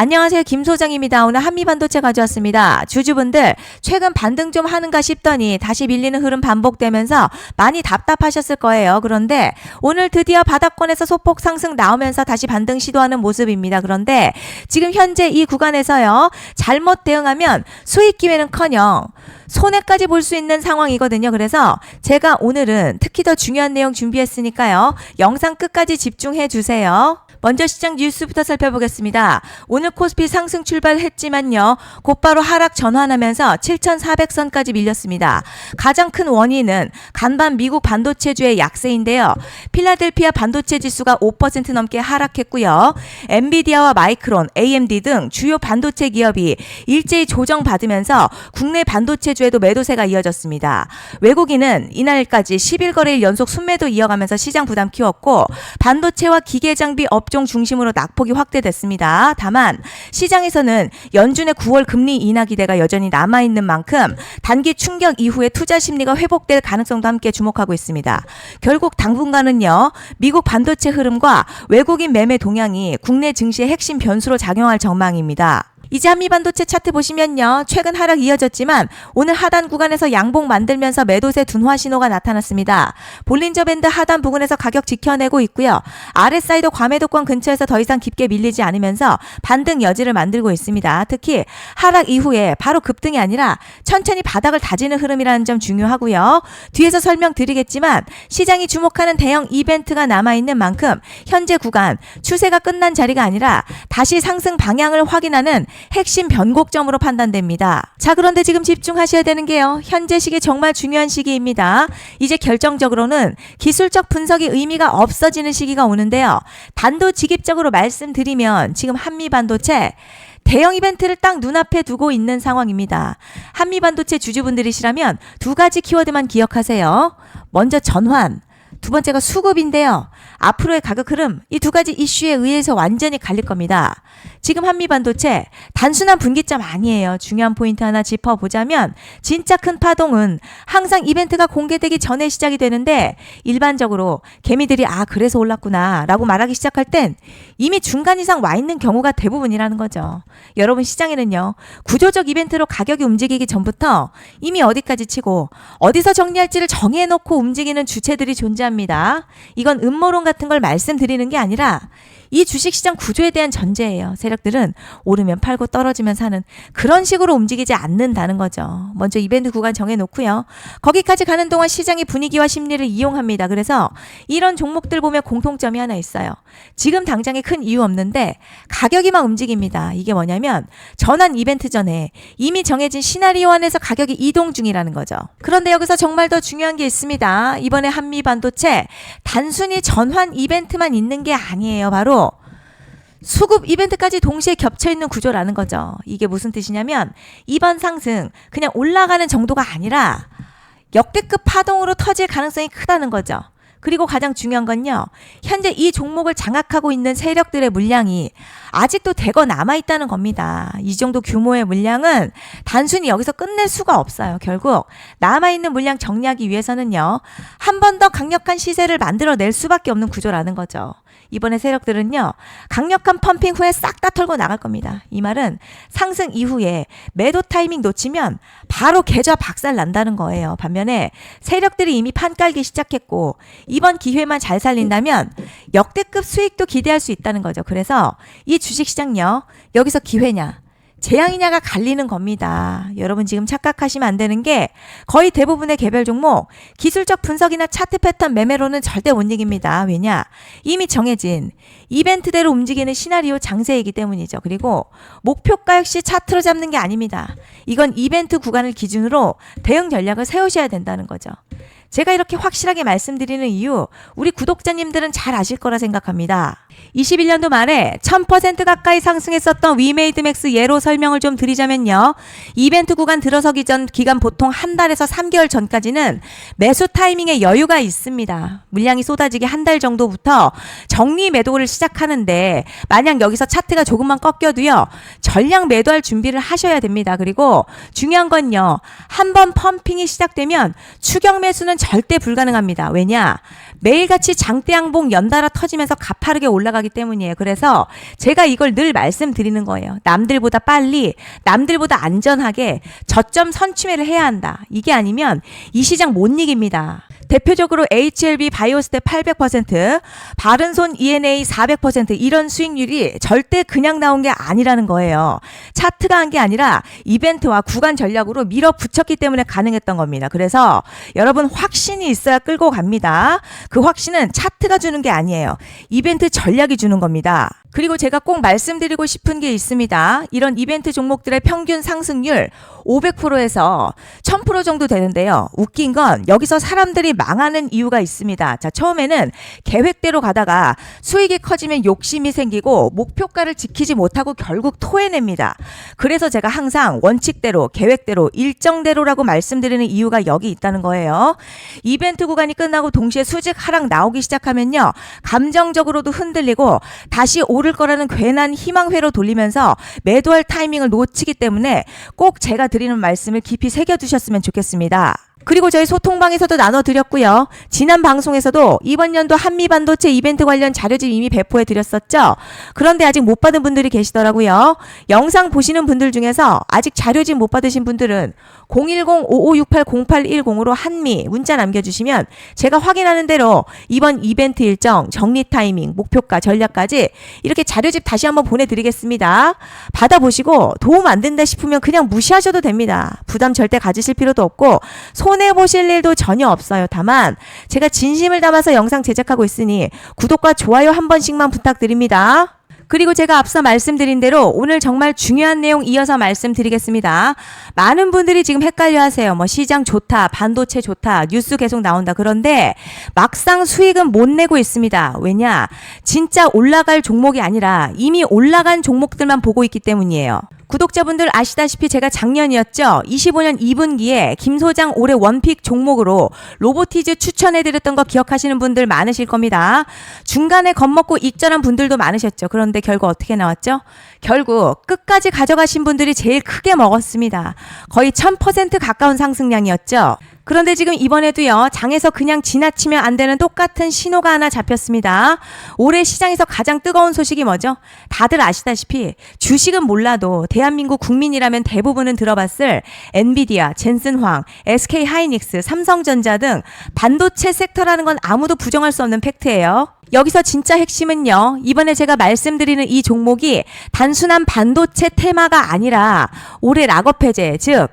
안녕하세요. 김 소장입니다. 오늘 한미반도체 가져왔습니다. 주주분들 최근 반등 좀 하는가 싶더니 다시 밀리는 흐름 반복되면서 많이 답답하셨을 거예요. 그런데 오늘 드디어 바닥권에서 소폭 상승 나오면서 다시 반등 시도하는 모습입니다. 그런데 지금 현재 이 구간에서요. 잘못 대응하면 수익 기회는커녕 손해까지 볼 수 있는 상황이거든요. 그래서 제가 오늘은 특히 더 중요한 내용 준비했으니까요. 영상 끝까지 집중해 주세요. 먼저 시장 뉴스부터 살펴보겠습니다. 오늘 코스피 상승 출발했지만요. 곧바로 하락 전환하면서 7,400선까지 밀렸습니다. 가장 큰 원인은 간밤 미국 반도체주의 약세인데요. 필라델피아 반도체 지수가 5% 넘게 하락했고요. 엔비디아와 마이크론, AMD 등 주요 반도체 기업이 일제히 조정받으면서 국내 반도체주에도 매도세가 이어졌습니다. 외국인은 이날까지 10일 거래일 연속 순매도 이어가면서 시장 부담 키웠고 반도체와 기계장비 업종 중심으로 낙폭이 확대됐습니다. 다만 시장에서는 연준의 9월 금리 인하 기대가 여전히 남아있는 만큼 단기 충격 이후에 투자 심리가 회복될 가능성도 함께 주목하고 있습니다. 결국 당분간은요. 미국 반도체 흐름과 외국인 매매 동향이 국내 증시의 핵심 변수로 작용할 전망입니다. 이제 한미반도체 차트 보시면요. 최근 하락 이어졌지만 오늘 하단 구간에서 양봉 만들면서 매도세 둔화 신호가 나타났습니다. 볼린저 밴드 하단 부근에서 가격 지켜내고 있고요. RSI도 과매도권 근처에서 더 이상 깊게 밀리지 않으면서 반등 여지를 만들고 있습니다. 특히 하락 이후에 바로 급등이 아니라 천천히 바닥을 다지는 흐름이라는 점 중요하고요. 뒤에서 설명드리겠지만 시장이 주목하는 대형 이벤트가 남아있는 만큼 현재 구간 추세가 끝난 자리가 아니라 다시 상승 방향을 확인하는 핵심 변곡점으로 판단됩니다. 자, 그런데 지금 집중하셔야 되는 게요. 현재 시기 정말 중요한 시기입니다. 이제 결정적으로는 기술적 분석이 의미가 없어지는 시기가 오는데요. 단도직입적으로 말씀드리면 지금 한미반도체 대형 이벤트를 딱 눈앞에 두고 있는 상황입니다. 한미반도체 주주분들이시라면 두 가지 키워드만 기억하세요. 먼저 전환, 두 번째가 수급인데요. 앞으로의 가격 흐름 이 두 가지 이슈에 의해서 완전히 갈릴 겁니다. 지금 한미반도체 단순한 분기점 아니에요. 중요한 포인트 하나 짚어보자면 진짜 큰 파동은 항상 이벤트가 공개되기 전에 시작이 되는데 일반적으로 개미들이 그래서 올랐구나 라고 말하기 시작할 땐 이미 중간 이상 와 있는 경우가 대부분이라는 거죠. 여러분 시장에는요. 구조적 이벤트로 가격이 움직이기 전부터 이미 어디까지 치고 어디서 정리할지를 정해놓고 움직이는 주체들이 존재합니다. 이건 음모론 같은 걸 말씀드리는 게 아니라 이 주식시장 구조에 대한 전제예요. 세력들은 오르면 팔고 떨어지면 사는 그런 식으로 움직이지 않는다는 거죠. 먼저 이벤트 구간 정해놓고요. 거기까지 가는 동안 시장의 분위기와 심리를 이용합니다. 그래서 이런 종목들 보면 공통점이 하나 있어요. 지금 당장에 큰 이유 없는데 가격이 막 움직입니다. 이게 뭐냐면 전환 이벤트 전에 이미 정해진 시나리오 안에서 가격이 이동 중이라는 거죠. 그런데 여기서 정말 더 중요한 게 있습니다. 이번에 한미반도체 단순히 전환 이벤트만 있는 게 아니에요. 바로 수급 이벤트까지 동시에 겹쳐있는 구조라는 거죠. 이게 무슨 뜻이냐면 이번 상승 그냥 올라가는 정도가 아니라 역대급 파동으로 터질 가능성이 크다는 거죠. 그리고 가장 중요한 건요. 현재 이 종목을 장악하고 있는 세력들의 물량이 아직도 대거 남아있다는 겁니다. 이 정도 규모의 물량은 단순히 여기서 끝낼 수가 없어요. 결국 남아있는 물량 정리하기 위해서는요. 한 번 더 강력한 시세를 만들어낼 수밖에 없는 구조라는 거죠. 이번에 세력들은요. 강력한 펌핑 후에 싹 다 털고 나갈 겁니다. 이 말은 상승 이후에 매도 타이밍 놓치면 바로 계좌 박살 난다는 거예요. 반면에 세력들이 이미 판 깔기 시작했고 이번 기회만 잘 살린다면 역대급 수익도 기대할 수 있다는 거죠. 그래서 이 주식시장요. 여기서 기회냐 재앙이냐가 갈리는 겁니다. 여러분 지금 착각하시면 안 되는 게 거의 대부분의 개별 종목 기술적 분석이나 차트 패턴 매매로는 절대 못 이깁니다. 왜냐? 이미 정해진 이벤트대로 움직이는 시나리오 장세이기 때문이죠. 그리고 목표가 역시 차트로 잡는 게 아닙니다. 이건 이벤트 구간을 기준으로 대응 전략을 세우셔야 된다는 거죠. 제가 이렇게 확실하게 말씀드리는 이유 우리 구독자님들은 잘 아실 거라 생각합니다. 21년도 말에 1000% 가까이 상승했었던 위메이드맥스 예로 설명을 좀 드리자면요. 이벤트 구간 들어서기 전 기간 보통 한 달에서 3개월 전까지는 매수 타이밍에 여유가 있습니다. 물량이 쏟아지기 한 달 정도부터 정리 매도를 시작하는데 만약 여기서 차트가 조금만 꺾여도요. 전량 매도할 준비를 하셔야 됩니다. 그리고 중요한 건요. 한번 펌핑이 시작되면 추격 매수는 절대 불가능합니다. 왜냐? 매일같이 장대양봉 연달아 터지면서 가파르게 올라가기 때문이에요. 그래서 제가 이걸 늘 말씀드리는 거예요. 남들보다 빨리, 남들보다 안전하게 저점 선취매를 해야 한다. 이게 아니면 이 시장 못 이깁니다. 대표적으로 HLB 바이오스텝 800%, 바른손 ENA 400% 이런 수익률이 절대 그냥 나온 게 아니라는 거예요. 차트가 한 게 아니라 이벤트와 구간 전략으로 밀어붙였기 때문에 가능했던 겁니다. 그래서 여러분 확신이 있어야 끌고 갑니다. 그 확신은 차트가 주는 게 아니에요. 이벤트 전략이 주는 겁니다. 그리고 제가 꼭 말씀드리고 싶은 게 있습니다. 이런 이벤트 종목들의 평균 상승률 500%에서 1000% 정도 되는데요. 웃긴 건 여기서 사람들이 망하는 이유가 있습니다. 자, 처음에는 계획대로 가다가 수익이 커지면 욕심이 생기고 목표가를 지키지 못하고 결국 토해냅니다. 그래서 제가 항상 원칙대로, 계획대로, 일정대로라고 말씀드리는 이유가 여기 있다는 거예요. 이벤트 구간이 끝나고 동시에 수직 하락 나오기 시작하면요. 감정적으로도 흔들리고 다시 오를 거라는 괜한 희망회로 돌리면서 매도할 타이밍을 놓치기 때문에 꼭 제가 드리는 말씀을 깊이 새겨두셨으면 좋겠습니다. 그리고 저희 소통방에서도 나눠드렸고요. 지난 방송에서도 이번 연도 한미반도체 이벤트 관련 자료집 이미 배포해드렸었죠. 그런데 아직 못 받은 분들이 계시더라고요. 영상 보시는 분들 중에서 아직 자료집 못 받으신 분들은 010-5568-0810으로 한미 문자 남겨주시면 제가 확인하는 대로 이번 이벤트 일정, 정리 타이밍, 목표가, 전략까지 이렇게 자료집 다시 한번 보내드리겠습니다. 받아보시고 도움 안 된다 싶으면 그냥 무시하셔도 됩니다. 부담 절대 가지실 필요도 없고 손해보실 일도 전혀 없어요. 다만 제가 진심을 담아서 영상 제작하고 있으니 구독과 좋아요 한 번씩만 부탁드립니다. 그리고 제가 앞서 말씀드린 대로 오늘 정말 중요한 내용 이어서 말씀드리겠습니다. 많은 분들이 지금 헷갈려 하세요. 뭐 시장 좋다, 반도체 좋다, 뉴스 계속 나온다. 그런데 막상 수익은 못 내고 있습니다. 왜냐? 진짜 올라갈 종목이 아니라 이미 올라간 종목들만 보고 있기 때문이에요. 구독자분들 아시다시피 제가 작년이었죠. 25년 2분기에 김 소장 올해 원픽 종목으로 로보티즈 추천해드렸던 거 기억하시는 분들 많으실 겁니다. 중간에 겁먹고 익절한 분들도 많으셨죠. 그런데 결국 어떻게 나왔죠? 결국 끝까지 가져가신 분들이 제일 크게 먹었습니다. 거의 1000% 가까운 상승량이었죠. 그런데 지금 이번에도요. 장에서 그냥 지나치면 안 되는 똑같은 신호가 하나 잡혔습니다. 올해 시장에서 가장 뜨거운 소식이 뭐죠? 다들 아시다시피 주식은 몰라도 대한민국 국민이라면 대부분은 들어봤을 엔비디아, 젠슨황, SK하이닉스, 삼성전자 등 반도체 섹터라는 건 아무도 부정할 수 없는 팩트예요. 여기서 진짜 핵심은요. 이번에 제가 말씀드리는 이 종목이 단순한 반도체 테마가 아니라 올해 락업 해제, 즉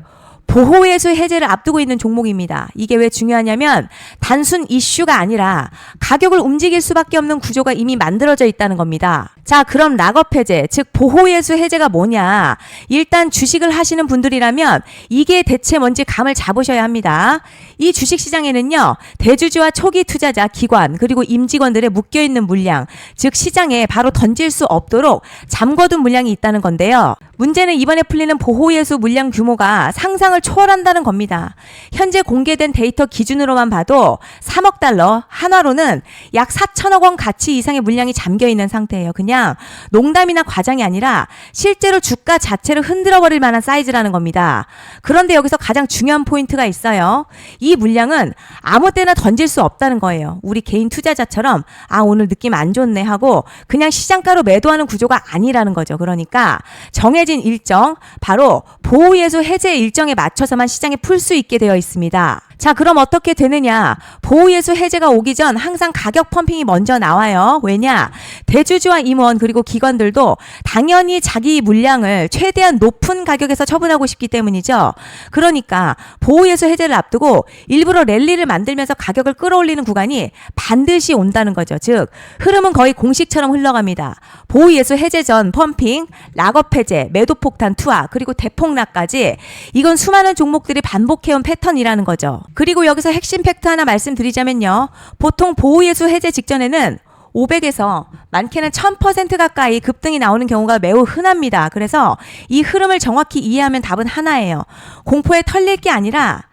보호예수 해제를 앞두고 있는 종목입니다. 이게 왜 중요하냐면 단순 이슈가 아니라 가격을 움직일 수밖에 없는 구조가 이미 만들어져 있다는 겁니다. 자, 그럼 락업 해제, 즉 보호예수 해제가 뭐냐? 일단 주식을 하시는 분들이라면 이게 대체 뭔지 감을 잡으셔야 합니다. 이 주식시장에는요. 대주주와 초기 투자자, 기관, 그리고 임직원들의 묶여있는 물량, 즉 시장에 바로 던질 수 없도록 잠궈둔 물량이 있다는 건데요. 문제는 이번에 풀리는 보호예수 물량 규모가 상상을 초월한다는 겁니다. 현재 공개된 데이터 기준으로만 봐도 3억 달러, 한화로는 약 4천억 원 가치 이상의 물량이 잠겨있는 상태예요. 그냥 농담이나 과장이 아니라 실제로 주가 자체를 흔들어버릴 만한 사이즈라는 겁니다. 그런데 여기서 가장 중요한 포인트가 있어요. 이 물량은 아무 때나 던질 수 없다는 거예요. 우리 개인 투자자처럼 아 오늘 느낌 안 좋네 하고 그냥 시장가로 매도하는 구조가 아니라는 거죠. 그러니까 정해진 일정, 바로 보호예수 해제 일정에 맞춰서만 시장에 풀 수 있게 되어 있습니다. 자, 그럼 어떻게 되느냐? 보호예수 해제가 오기 전 항상 가격 펌핑이 먼저 나와요. 왜냐? 대주주와 임원 그리고 기관들도 당연히 자기 물량을 최대한 높은 가격에서 처분하고 싶기 때문이죠. 그러니까 보호예수 해제를 앞두고 일부러 랠리를 만들면서 가격을 끌어올리는 구간이 반드시 온다는 거죠. 즉 흐름은 거의 공식처럼 흘러갑니다. 보호예수 해제 전 펌핑, 락업 해제, 매도 폭탄 투하, 그리고 대폭락까지 이건 수많은 종목들이 반복해온 패턴이라는 거죠. 그리고 여기서 핵심 팩트 하나 말씀드리자면요. 보통 보호예수 해제 직전에는 500에서 많게는 1000% 가까이 급등이 나오는 경우가 매우 흔합니다. 그래서 이 흐름을 정확히 이해하면 답은 하나예요. 공포에 털릴 게 아니라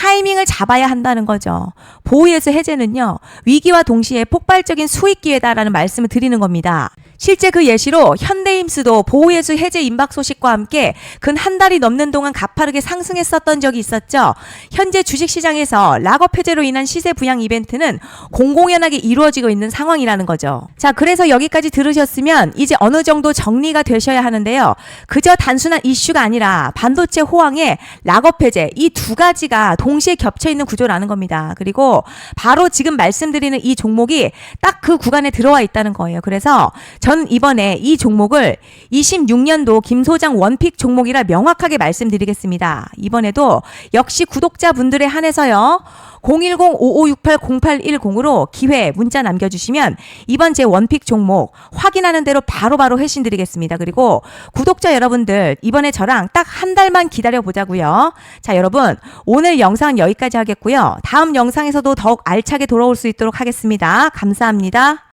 타이밍을 잡아야 한다는 거죠. 보호예수 해제는요, 위기와 동시에 폭발적인 수익 기회다라는 말씀을 드리는 겁니다. 실제 그 예시로 현대임스도 보호예수 해제 임박 소식과 함께 근 한 달이 넘는 동안 가파르게 상승했었던 적이 있었죠. 현재 주식시장에서 락업 해제로 인한 시세 부양 이벤트는 공공연하게 이루어지고 있는 상황이라는 거죠. 자, 그래서 여기까지 들으셨으면 이제 어느 정도 정리가 되셔야 하는데요. 그저 단순한 이슈가 아니라 반도체 호황에 락업 해제, 이 두 가지가 동시에 겹쳐 있는 구조라는 겁니다. 그리고 바로 지금 말씀드리는 이 종목이 딱 그 구간에 들어와 있다는 거예요. 그래서 전 이번에 이 종목을 26년도 김 소장 원픽 종목이라 명확하게 말씀드리겠습니다. 이번에도 역시 구독자분들에 한해서요. 010-5568-0810으로 기회 문자 남겨주시면 이번 제 원픽 종목 확인하는 대로 바로바로 회신 드리겠습니다. 그리고 구독자 여러분들 이번에 저랑 딱 한 달만 기다려 보자고요. 자, 여러분 오늘 영상은 여기까지 하겠고요. 다음 영상에서도 더욱 알차게 돌아올 수 있도록 하겠습니다. 감사합니다.